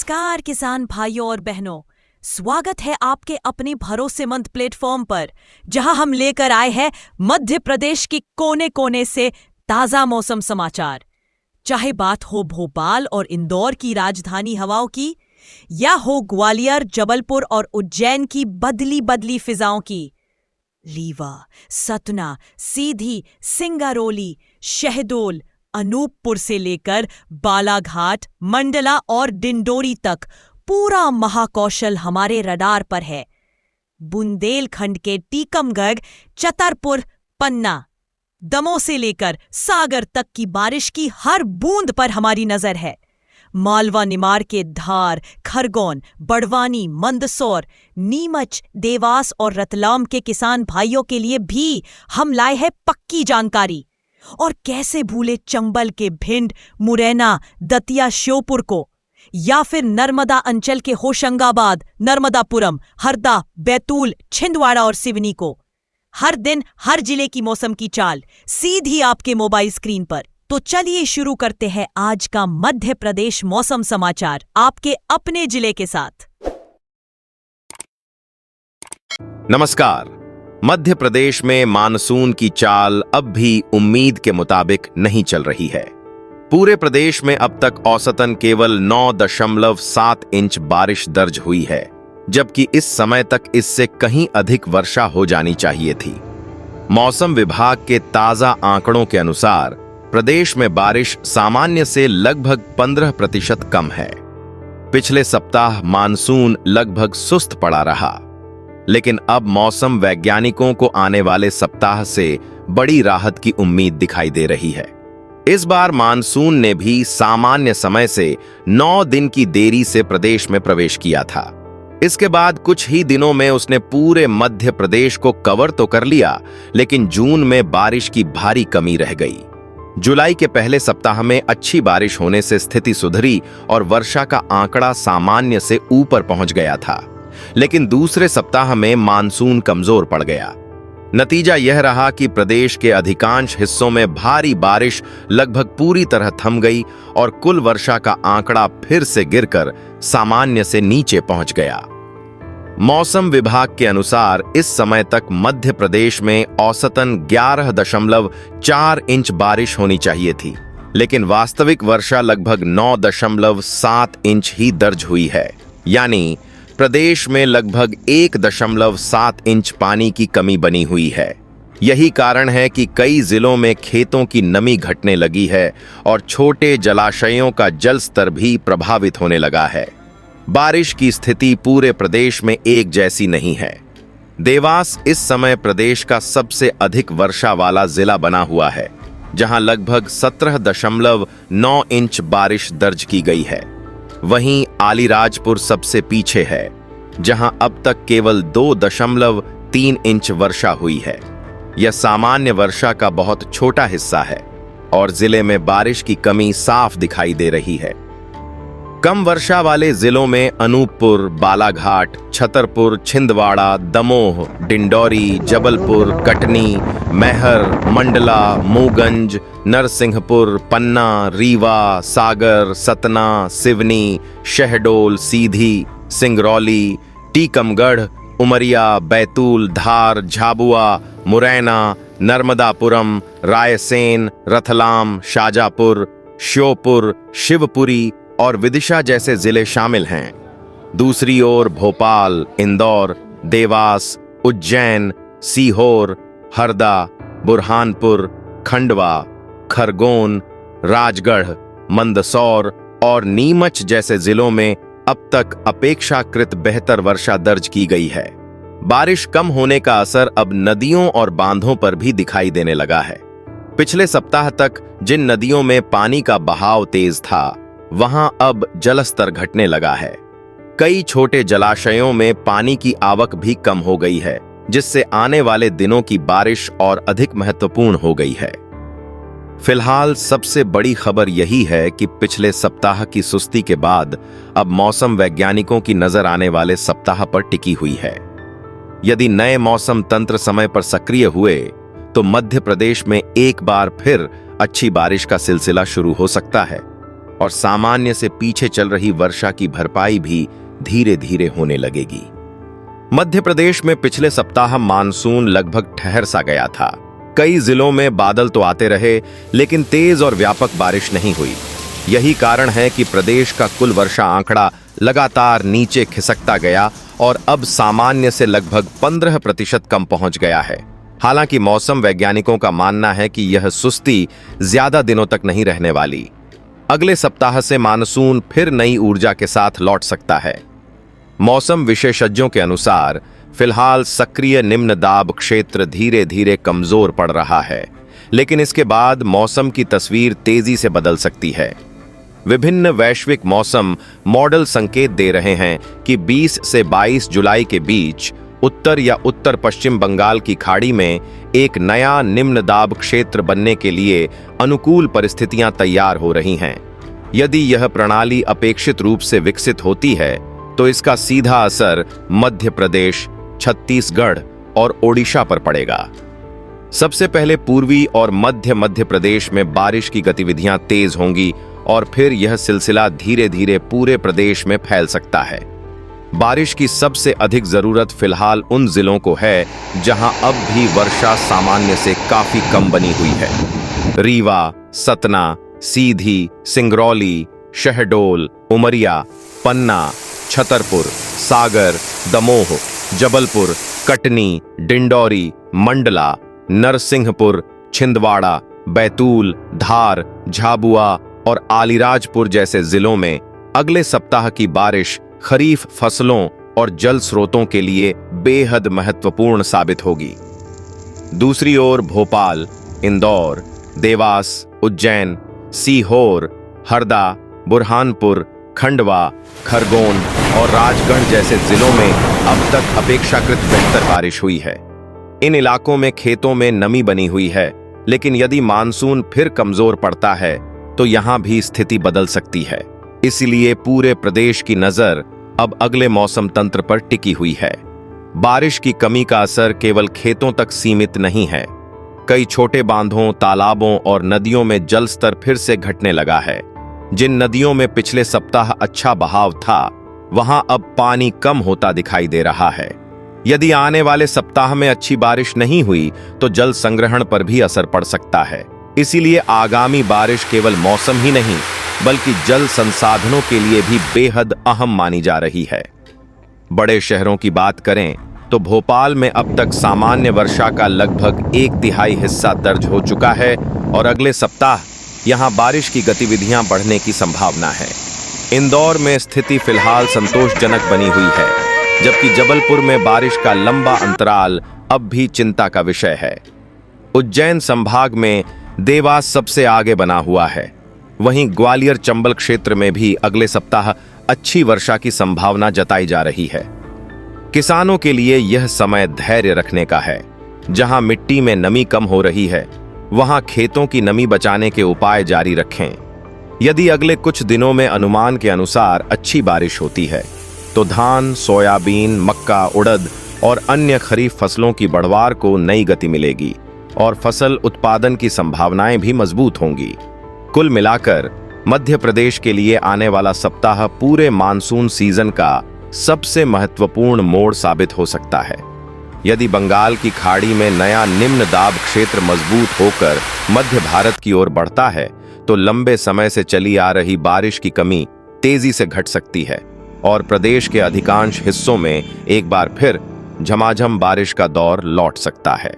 नमस्कार किसान भाइयों और बहनों, स्वागत है आपके अपने भरोसेमंद प्लेटफॉर्म पर, जहां हम लेकर आए हैं मध्य प्रदेश की कोने कोने से ताजा मौसम समाचार। चाहे बात हो भोपाल और इंदौर की राजधानी हवाओं की, या हो ग्वालियर, जबलपुर और उज्जैन की बदली बदली फिजाओं की। रीवा, सतना, सीधी, सिंगरौली, शहडोल, अनूपपुर से लेकर बालाघाट, मंडला और डिंडोरी तक पूरा महाकौशल हमारे रडार पर है। बुंदेलखंड के टीकमगढ़, छतरपुर, पन्ना, दमोह से लेकर सागर तक की बारिश की हर बूंद पर हमारी नजर है। मालवा निमाड़ के धार, खरगोन, बड़वानी, मंदसौर, नीमच, देवास और रतलाम के किसान भाइयों के लिए भी हम लाए हैं पक्की जानकारी। और कैसे भूले चंबल के भिंड, मुरैना, दतिया, श्योपुर को, या फिर नर्मदा अंचल के होशंगाबाद, नर्मदापुरम, हरदा, बैतूल, छिंदवाड़ा और सिवनी को। हर दिन हर जिले की मौसम की चाल सीधी आपके मोबाइल स्क्रीन पर। तो चलिए शुरू करते हैं आज का मध्य प्रदेश मौसम समाचार आपके अपने जिले के साथ। नमस्कार। मध्य प्रदेश में मानसून की चाल अब भी उम्मीद के मुताबिक नहीं चल रही है। पूरे प्रदेश में अब तक औसतन केवल 9.7 इंच बारिश दर्ज हुई है, जबकि इस समय तक इससे कहीं अधिक वर्षा हो जानी चाहिए थी। मौसम विभाग के ताजा आंकड़ों के अनुसार प्रदेश में बारिश सामान्य से लगभग 15% कम है। पिछले सप्ताह मानसून लगभग सुस्त पड़ा रहा, लेकिन अब मौसम वैज्ञानिकों को आने वाले सप्ताह से बड़ी राहत की उम्मीद दिखाई दे रही है। इस बार मानसून ने भी सामान्य समय से 9 दिन की देरी से प्रदेश में प्रवेश किया था। इसके बाद कुछ ही दिनों में उसने पूरे मध्य प्रदेश को कवर तो कर लिया, लेकिन जून में बारिश की भारी कमी रह गई। जुलाई के पहले सप्ताह में अच्छी बारिश होने से स्थिति सुधरी और वर्षा का आंकड़ा सामान्य से ऊपर पहुंच गया था, लेकिन दूसरे सप्ताह में मानसून कमजोर पड़ गया। नतीजा यह रहा कि प्रदेश के अधिकांश हिस्सों में भारी बारिश लगभग पूरी तरह थम गई और कुल वर्षा का आंकड़ा फिर से गिरकर सामान्य से नीचे पहुंच गया। मौसम विभाग के अनुसार इस समय तक मध्य प्रदेश में औसतन 11.4 इंच बारिश होनी चाहिए थी, लेकिन वास्तविक वर्षा लगभग 9.7 इंच ही दर्ज हुई है। यानी प्रदेश में लगभग 1.7 इंच पानी की कमी बनी हुई है। यही कारण है कि कई जिलों में खेतों की नमी घटने लगी है और छोटे जलाशयों का जल स्तर भी प्रभावित होने लगा है। बारिश की स्थिति पूरे प्रदेश में एक जैसी नहीं है। देवास इस समय प्रदेश का सबसे अधिक वर्षा वाला जिला बना हुआ है, जहां लगभग 17.9 इंच बारिश दर्ज की गई है। वहीं आलीराजपुर सबसे पीछे है, जहां अब तक केवल 2.3 इंच वर्षा हुई है। यह सामान्य वर्षा का बहुत छोटा हिस्सा है और जिले में बारिश की कमी साफ दिखाई दे रही है। कम वर्षा वाले जिलों में अनूपपुर, बालाघाट, छतरपुर, छिंदवाड़ा, दमोह, डिंडोरी, जबलपुर, कटनी, मैहर, मंडला, मूगंज, नरसिंहपुर, पन्ना, रीवा, सागर, सतना, सिवनी, शहडोल, सीधी, सिंगरौली, टीकमगढ़, उमरिया, बैतूल, धार, झाबुआ, मुरैना, नर्मदापुरम, रायसेन, रतलाम, शाजापुर, श्योपुर, शिवपुरी और विदिशा जैसे जिले शामिल हैं। दूसरी ओर भोपाल, इंदौर, देवास, उज्जैन, सीहोर, हरदा, बुरहानपुर, खंडवा, खरगोन, राजगढ़, मंदसौर और नीमच जैसे जिलों में अब तक अपेक्षाकृत बेहतर वर्षा दर्ज की गई है। बारिश कम होने का असर अब नदियों और बांधों पर भी दिखाई देने लगा है। पिछले सप्ताह तक जिन नदियों में पानी का बहाव तेज था, वहां अब जलस्तर घटने लगा है। कई छोटे जलाशयों में पानी की आवक भी कम हो गई है, जिससे आने वाले दिनों की बारिश और अधिक महत्वपूर्ण हो गई है। फिलहाल सबसे बड़ी खबर यही है कि पिछले सप्ताह की सुस्ती के बाद अब मौसम वैज्ञानिकों की नजर आने वाले सप्ताह पर टिकी हुई है। यदि नए मौसम तंत्र समय पर सक्रिय हुए तो मध्य प्रदेश में एक बार फिर अच्छी बारिश का सिलसिला शुरू हो सकता है। और सामान्य से पीछे चल रही वर्षा की भरपाई भी धीरे धीरे होने लगेगी। मध्य प्रदेश में पिछले सप्ताह मानसून लगभग ठहर सा गया था। कई जिलों में बादल तो आते रहे, लेकिन तेज और व्यापक बारिश नहीं हुई। यही कारण है कि प्रदेश का कुल वर्षा आंकड़ा लगातार नीचे खिसकता गया और अब सामान्य से लगभग 15% कम पहुंच गया है। हालांकि मौसम वैज्ञानिकों का मानना है कि यह सुस्ती ज्यादा दिनों तक नहीं रहने वाली। अगले सप्ताह से मानसून फिर नई ऊर्जा के साथ लौट सकता है। मौसम विशेषज्ञों के अनुसार फिलहाल सक्रिय निम्न दाब क्षेत्र धीरे धीरे कमजोर पड़ रहा है, लेकिन इसके बाद मौसम की तस्वीर तेजी से बदल सकती है। विभिन्न वैश्विक मौसम मॉडल संकेत दे रहे हैं कि 20 से 22 जुलाई के बीच उत्तर या उत्तर पश्चिम बंगाल की खाड़ी में एक नया निम्न दाब क्षेत्र बनने के लिए अनुकूल परिस्थितियां तैयार हो रही हैं। यदि यह प्रणाली अपेक्षित रूप से विकसित होती है तो इसका सीधा असर मध्य प्रदेश, छत्तीसगढ़ और ओडिशा पर पड़ेगा। सबसे पहले पूर्वी और मध्य प्रदेश में बारिश की गतिविधियां तेज होंगी और फिर यह सिलसिला धीरे धीरे पूरे प्रदेश में फैल सकता है। बारिश की सबसे अधिक जरूरत फिलहाल उन जिलों को है जहां अब भी वर्षा सामान्य से काफी कम बनी हुई है। रीवा, सतना, सीधी, सिंगरौली, शहडोल, उमरिया, पन्ना, छतरपुर, सागर, दमोह, जबलपुर, कटनी, डिंडौरी, मंडला, नरसिंहपुर, छिंदवाड़ा, बैतूल, धार, झाबुआ और आलीराजपुर जैसे जिलों में अगले सप्ताह की बारिश खरीफ फसलों और जल स्रोतों के लिए बेहद महत्वपूर्ण साबित होगी। दूसरी ओर भोपाल, इंदौर, देवास, उज्जैन, सीहोर, हरदा, बुरहानपुर, खंडवा, खरगोन और राजगढ़ जैसे जिलों में अब तक अपेक्षाकृत बेहतर बारिश हुई है। इन इलाकों में खेतों में नमी बनी हुई है, लेकिन यदि मानसून फिर कमजोर पड़ता है तो यहां भी स्थिति बदल सकती है। इसलिए पूरे प्रदेश की नजर अब अगले मौसम तंत्र पर टिकी हुई है। बारिश की कमी का असर केवल खेतों तक सीमित नहीं है। कई छोटे बांधों, तालाबों और नदियों में जल स्तर फिर से घटने लगा है। जिन नदियों में पिछले सप्ताह अच्छा बहाव था, वहां अब पानी कम होता दिखाई दे रहा है। यदि आने वाले सप्ताह में अच्छी बारिश नहीं हुई तो जल संग्रहण पर भी असर पड़ सकता है। इसीलिए आगामी बारिश केवल मौसम ही नहीं बल्कि जल संसाधनों के लिए भी बेहद अहम मानी जा रही है। बड़े शहरों की बात करें तो भोपाल में अब तक सामान्य वर्षा का लगभग 1/3 हिस्सा दर्ज हो चुका है और अगले सप्ताह यहां बारिश की गतिविधियां बढ़ने की संभावना है। इंदौर में स्थिति फिलहाल संतोषजनक बनी हुई है, जबकि जबलपुर में बारिश का लंबा अंतराल अब भी चिंता का विषय है। उज्जैन संभाग में देवास सबसे आगे बना हुआ है। वहीं ग्वालियर चंबल क्षेत्र में भी अगले सप्ताह अच्छी वर्षा की संभावना जताई जा रही है। किसानों के लिए यह समय धैर्य रखने का है। जहां मिट्टी में नमी कम हो रही है, वहां खेतों की नमी बचाने के उपाय जारी रखें। यदि अगले कुछ दिनों में अनुमान के अनुसार अच्छी बारिश होती है तो धान, सोयाबीन, मक्का, उड़द और अन्य खरीफ फसलों की बढ़वार को नई गति मिलेगी और फसल उत्पादन की संभावनाएं भी मजबूत होंगी। कुल मिलाकर मध्य प्रदेश के लिए आने वाला सप्ताह पूरे मानसून सीजन का सबसे महत्वपूर्ण मोड़ साबित हो सकता है। यदि बंगाल की खाड़ी में नया निम्न दाब क्षेत्र मजबूत होकर मध्य भारत की ओर बढ़ता है तो लंबे समय से चली आ रही बारिश की कमी तेजी से घट सकती है और प्रदेश के अधिकांश हिस्सों में एक बार फिर झमाझम बारिश का दौर लौट सकता है।